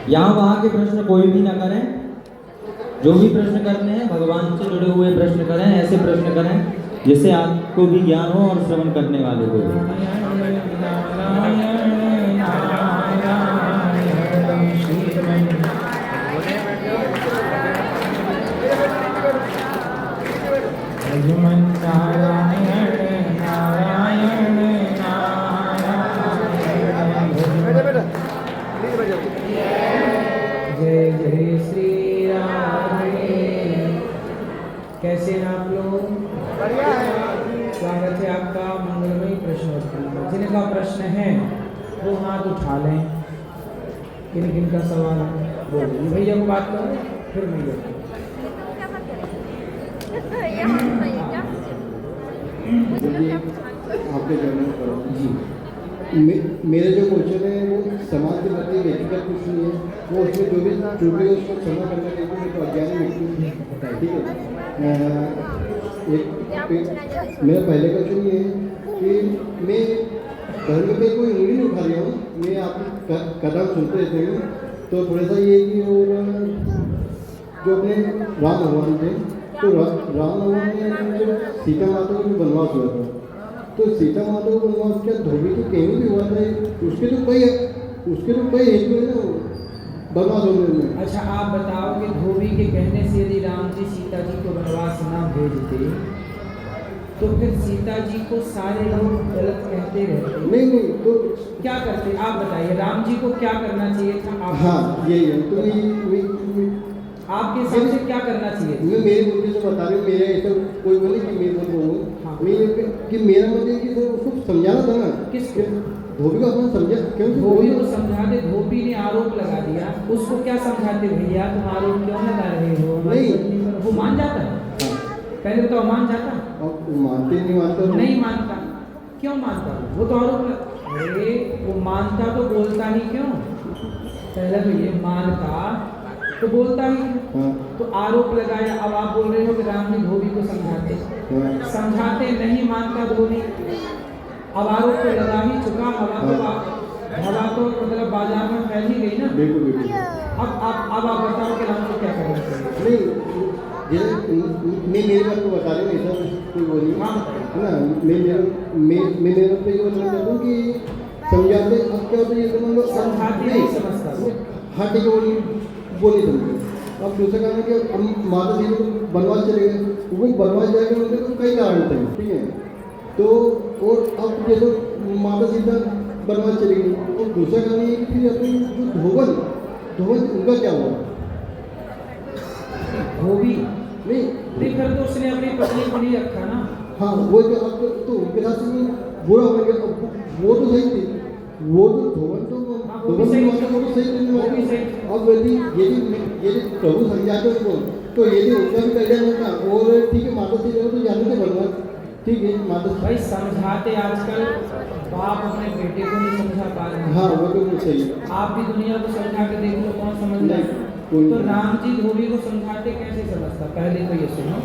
यहाँ वहाँ के प्रश्न कोई भी ना करें, जो भी प्रश्न करने हैं भगवान से जुड़े हुए प्रश्न करें, ऐसे प्रश्न करें जिससे आपको भी ज्ञान हो और श्रवण करने वाले को भी। जय जय श्री राम। कैसे हैं आप लोग? स्वागत है आपका मंगलमयी प्रश्नोत्तरी में। जिनका प्रश्न है वो हाथ उठा लें। किन किन का सवाल है बोलिए। भैया को बात करो फिर भैया को। आपके जन्म करो जी। मेरे जो क्वेश्चन है वो समाज के प्रति व्यक्तिगत कुछ नहीं है, वो उसमें जो भी है उसको क्षमा करना चाहिए। मेरे को अज्ञानी व्यक्ति बताए, ठीक है। मेरा पहले क्वेश्चन ये है कि मैं धर्म पे कोई उंगली नहीं उठा रहा हूँ, मैं आप कदम सुनते रहते हूँ। तो थोड़ा सा ये कि और जो अपने राम भगवान थे, तो राम भगवान ने जो सीता माता को जो वनवास हुआ था, तो सीता माता को वनवास क्या धोबी तो कहीं भी हुआ था, उसके तो कई हेतु है ना वनवास होने में। अच्छा आप बताओ कि धोबी के कहने से यदि राम जी सीता जी को वनवास ना भेजते तो फिर सीता जी को सारे लोग गलत कहते रहते। नहीं तो क्या करते आप बताइए, राम जी को क्या करना चाहिए था? आप हाँ यही है। तो आपके हिसाब से क्या करना चाहिए? मैं मेरे बुद्धि से बता रही हूँ, मेरे ऐसा कोई बोले कि मैं बोल रहा हूँ। हाँ। कि मेरा मतलब कि उसको समझाना था ना। किस धोबी को अपना समझा, क्यों धोबी को समझाते? धोबी ने आरोप लगा दिया, उसको क्या समझाते? भैया तुम आरोप क्यों लगा रहे हो? नहीं वो मान जाता है। पहले तो मान जाता, मानते नहीं मानता नहीं मानता। क्यों मानता? वो तो आरोप अरे वो मानता तो बोलता ही क्यों? पहले तो ये मानता तो बोलता ही क्यों? तो आरोप लगाया। अब आप बोल रहे हो कि राम जी धोबी को समझाते नहीं मानता धोबी। अब आरोप तो लगा ही चुका, हवा तो मतलब बाजार में फैल ही गई ना। बिल्कुल। अब आप बताओ कि राम को क्या करना चाहिए? मैं मेरी बात को बता रही हूँ, ऐसा कोई वो नहीं है ना। मैं मेरे पे ये बोलना चाहता हूँ कि समझाते। अब क्या होता है, ये तो मतलब समझाते नहीं समझता। हाँ ठीक है, वो नहीं समझते। अब दूसरा कारण है कि हम माता जी को बनवास चले गए, वो बनवास जाएंगे उनके तो कई कारण होते हैं, ठीक है। तो और अब जैसे माता सीता बनवास चली गई, और दूसरा कारण ये कि फिर अपनी जो धोवन उनका क्या हुआ? धोबी नहीं फिर तो उसने अपनी पत्नी को नहीं रखा ना। हाँ वो तो अब तो उनके साथ में बुरा हो गया। वो तो सही थी, वो तो धोवन तो वो भी सही सही। अब यदि प्रभु समझाते उनको तो यदि उनका भी कल्याण होता। और ठीक है, माता सीता को तो जाने थे भगवान, ठीक है। माता भाई समझाते, आजकल बाप अपने बेटे को नहीं समझा पा रहे। हाँ वो तो सही है। आप भी दुनिया को समझा के देख लो, कौन समझ रहा है? तो राम जी धोबी को समझाते कैसे समझता? पहले तो ये सुनो,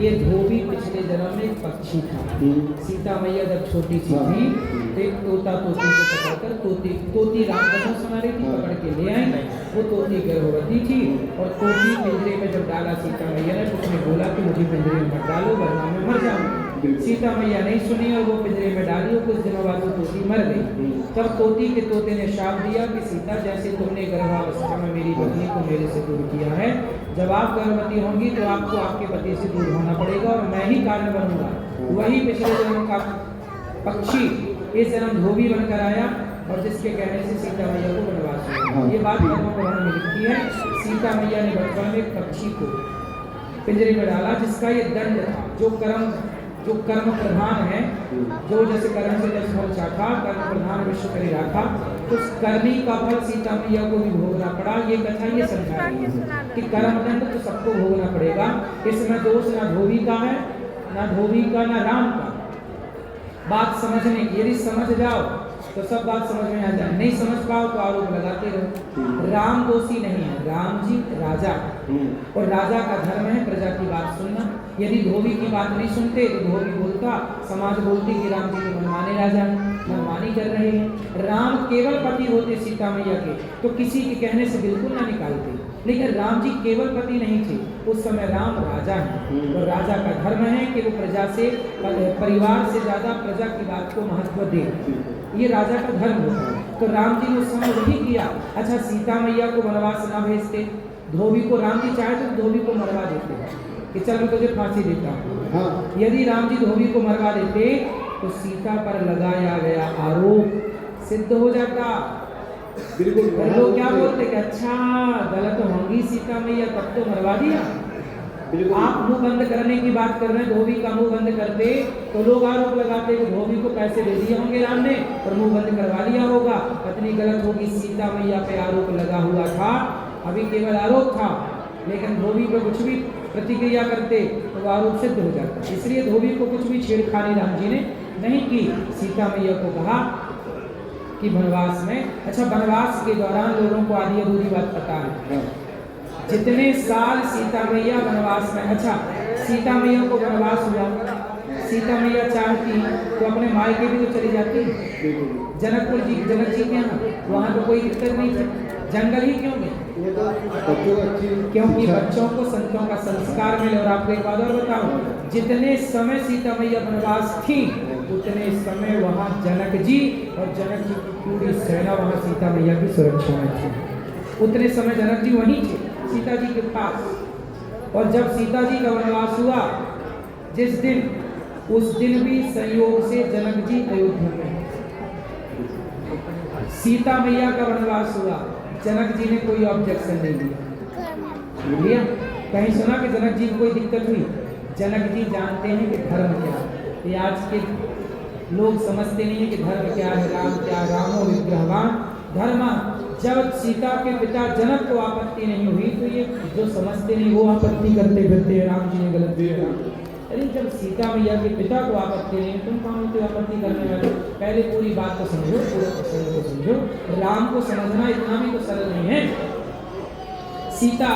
ये धोबी पिछले जन्म में एक पक्षी था। सीता मैया जब छोटी सी थी तो एक तोता तोती को पकड़कर तोती राम कथा सुना रही थी, पकड़ के ले आई। वो तोती गर्भवती थी और तोती पिंजरे में जब डाला सीता मैया ने, तो उसने बोला कि मुझे पिंजरे में मत डालो वरना मैं मर जाऊंगी। सीता मैया नहीं सुनी और वो पिंजरे में डाली और कुछ दिनों बाद वो तोती मर गई। तब तोती के तोते ने शाप दिया कि सीता, जैसे तुमने गर्भावस्था में मेरी पत्नी को मेरे से दूर किया है, जब आप गर्भवती होंगी तो आपको आपके पति से दूर होना पड़ेगा और मैं ही कारण बनूंगा। वही पिछले जन्म का पक्षी इस जन्म धोबी बनकर आया और जिसके कहने से सीता मैया को वनवास हुआ। ये बात धर्म पुराण में लिखी है। सीता मैया ने बचपन में पक्षी को पिंजरे में डाला, जिसका ये दंड था। जो कर्म प्रधान है, जो जैसे कर्म से जैसे फल चाखा, कर्म प्रधान विश्व करी राखा, तो उस करनी का फल सीता मैया को भी भोगना पड़ा। ये कथा ये समझा रही है कि कर्म दंड तो सबको भोगना पड़ेगा। इसमें दोष ना धोबी का है, ना धोबी का, ना राम का। बात समझने की, यदि समझ जाओ तो सब बात समझ में आ जाए, नहीं समझ पाओ तो आरोप लगाते रहो। राम दोषी नहीं है, राम जी राजा है और राजा का धर्म है प्रजा की बात सुनना। यदि धोबी की बात नहीं सुनते तो धोबी बोलता, समाज बोलती कि राम जी तो मनमाने राजा मनमानी कर रहे हैं। राम केवल पति होते सीता मैया के तो किसी के कहने से बिल्कुल ना निकालते, लेकिन राम जी केवल पति नहीं थे, उस समय राम राजा हैं और राजा का धर्म है कि वो प्रजा से, परिवार से ज्यादा प्रजा की बात को महत्व दे, ये राजा का धर्म होता है। तो राम जी ने उस समय वही किया। अच्छा, सीता मैया को वनवास ना भेजते, धोबी को राम जी चाहे तो धोबी को मरवा देते कि चल मैं तुझे फांसी देता हूँ। यदि राम जी धोबी को मरवा देते तो सीता पर लगाया गया आरोप सिद्ध हो जाता। बिल्कुल। लोग क्या बोलते कि अच्छा गलत होंगी सीता मैया तब तो मरवा दिया। आप मुंह बंद करने की बात कर रहे हैं, धोबी का मुंह बंद कर दे तो लोग आरोप लगाते कि धोबी को पैसे दे दिए होंगे राम ने और मुंह बंद करवा लिया होगा, पत्नी गलत होगी। सीता मैया पे आरोप लगा हुआ था, अभी केवल आरोप था, लेकिन धोबी पे कुछ भी प्रतिक्रिया करते तो वो आरोप सिद्ध हो जाता। इसलिए धोबी को कुछ भी छेड़खानी राम जी ने नहीं की। सीता मैया को कहा कि वनवास में, अच्छा वनवास के दौरान लोगों को आधी अधूरी बात पता है, जितने साल सीता मैया वनवास में, अच्छा सीता मैया को वनवास हुआ, सीता मैया चाहती तो अपने मायके भी तो चली जाती। जनकपुर जी, जनक जी के यहाँ, वहाँ तो कोई दिक्कत नहीं थी, जंगल ही क्यों गए? क्योंकि बच्चों को संतों का संस्कार मिले। और आपको एक बात और बताऊं, जितने समय सीता मैया वनवास थी उतने समय वहाँ जनक जी और जनक जी की पूरी सेना वहाँ सीता मैया की सुरक्षा में थी। उतने समय जनक जी वहीं थे सीता जी के पास। और जब सीता जी का वनवास हुआ जिस दिन, उस दिन भी संयोग से जनक जी अयोध्या में, सीता मैया का वनवास हुआ, जनक जी ने कोई ऑब्जेक्शन नहीं दिया। कहीं सुना कि जनक जी को कोई दिक्कत हुई? जनक जी जानते हैं कि धर्म क्या है। ये आज के लोग समझते नहीं है कि धर्म क्या है, राम क्या, रामो विग्रहवान धर्म। जब सीता के पिता जनक को आपत्ति नहीं हुई तो ये जो समझते नहीं वो आपत्ति करते फिरते राम जी ने गलत किया। अरे जब सीता मैया के पिता को आपत्ति नहीं, तुम कौन होते आपत्ति करने वाले? पहले पूरी बात को समझो, पूरे प्रसंग को समझो। राम को समझना इतना भी तो सरल नहीं है। सीता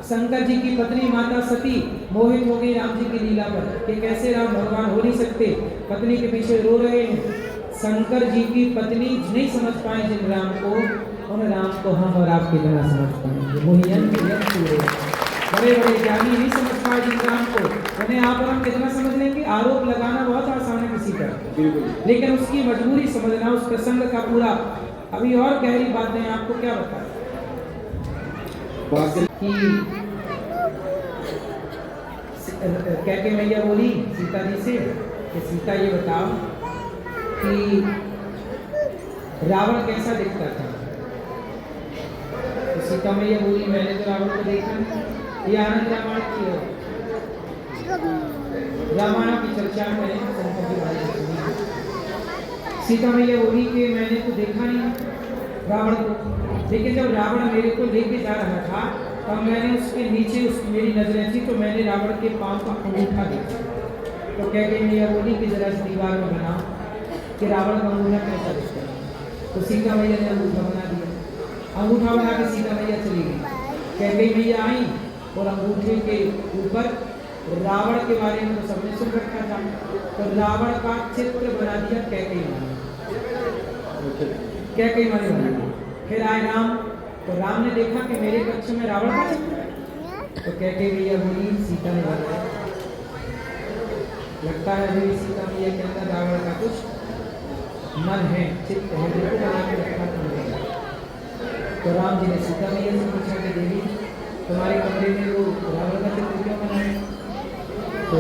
शंकर जी की पत्नी माता सती मोहित हो गई राम जी की लीला पर कि कैसे राम भगवान हो नहीं सकते, पत्नी के पीछे रो रहे हैं। शंकर जी की पत्नी नहीं समझ पाए जिन राम को, उन राम को हम और आप कितना समझ पाएंगे? मोहियन बड़े बड़े ज्ञानी नहीं समझ पाए जिन राम को, उन्हें आप और हम कितना समझ लेंगे? आरोप लगाना बहुत आसान है किसी पर, लेकिन उसकी मजबूरी समझना, उस प्रसंग का पूरा। अभी और गहरी बातें आपको क्या बताएं कि कैके मैया बोली सीता जी से कि सीता ये बताओ कि रावण कैसा दिखता था? तो सीता मैया बोली मैंने तो रावण को देखा नहीं। ये आनंद रामायण की है, रामायण की चर्चा मैंने संतों की बात सुनी। सीता मैया बोली कि मैंने तो देखा नहीं रावण को, लेकिन जब रावण मेरे को लेके जा रहा था तब मैंने उसके नीचे, उसकी मेरी नजरें थी तो मैंने रावण के पांव का अंगूठा देखा। तो कह के मैया बोली कि जरा इस दीवार में बना कि रावण का अंगूठा कैसा दिखता है। तो सीता मैया ने अंगूठा बना दिया, अंगूठा बना के सीता मैया चली गई। कह गई मैया आई और अंगूठे के ऊपर रावण के बारे में तो सबने सुन रखा था, तो रावण का चित्र बना दिया कैकेयी माने, कैकेयी माने बना दिया। फिर आए राम, तो राम ने देखा कि मेरे कक्ष में रावण का चित्र है, तो कैकेयी मैया बोली सीता ने बताया लगता है मेरी सीता मैया के अंदर रावण का कुछ मन है, चित्र है, देखो बना के रखा तुमने। तो राम जी ने सीता मैया से पूछा कि देवी तुम्हारे कमरे में वो रावण का चित्र क्यों बना है? तो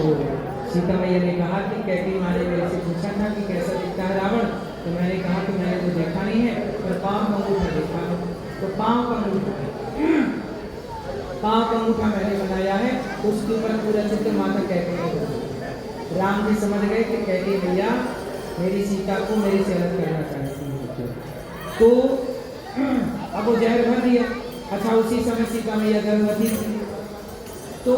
सीता मैया ने कहा कि कैकेयी माँ ने मेरे से पूछा था कि कैसा दिखता है रावण, तो मैंने कहा कि मैंने तो देखा नहीं है पर पाँव का अंगूठा देखा है। तो पाँव का अंगूठा मैंने बनाया है, उसके ऊपर पूरा चित्र माता कैकेयी। राम जी समझ गए कि कैकेयी मैया मेरी सीता को मेरे से अलग करना चाहती है, तो अब वो जहर भर दिया। अच्छा उसी समय सीता मैया गर्भवती थी, तो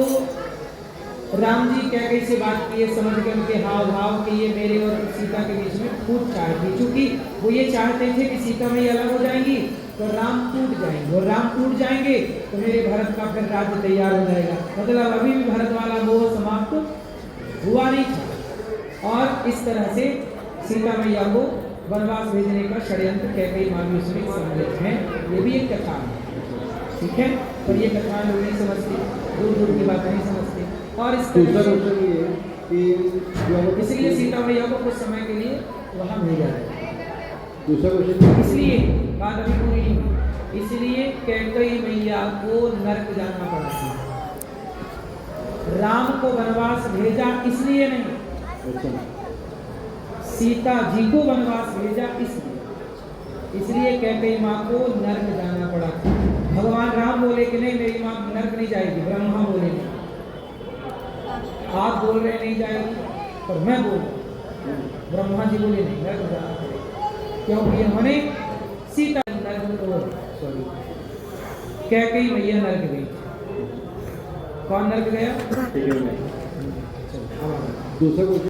राम जी कैकई से बात की है, समझ के उनके हाव भाव कि ये मेरे और सीता के बीच में फूट चाहती, क्योंकि वो ये चाहते थे कि सीता मैया अलग हो जाएंगी तो राम टूट जाएंगे, और राम टूट जाएंगे तो मेरे भरत का फिर राज्य तैयार हो जाएगा। मतलब अभी भी भरत वाला मोह समाप्त हुआ नहीं था, और इस तरह से सीता मैया को वनवास भेजने का षड्यंत्र कैकई माँ भी उसमें सम्मिलित है। ये भी एक कथा है, ठीक है, पर ये कथा लोग नहीं समझते, दूर दूर की बात नहीं समझते। और इस दूसरा तरह क्वेश्चन ये है कि जो हम इसलिए सीता मैया को कुछ समय के लिए वहां भेजा जाए। दूसरा क्वेश्चन इसलिए बात अभी पूरी नहीं हुई, इसलिए कैकई मैया को नरक जाना पड़ा था। राम को वनवास भेजा इसलिए नहीं, अच्छा सीता जी को वनवास भेजा इसलिए कैकई माँ को नरक जाना पड़ा था। भगवान राम बोले कि नहीं मेरी माँ नरक नहीं जाएगी, ब्रह्मा बोले नहीं, आप बोल रहे नहीं जाएगी पर मैं बोल रहा हूं। ब्रह्मा जी बोले नहीं नरक जाना पड़ेगा, क्योंकि इन्होंने सीता नरक सॉरी कैकई मैया नरक गई। कौन नरक गया? दूसरा क्वेश्चन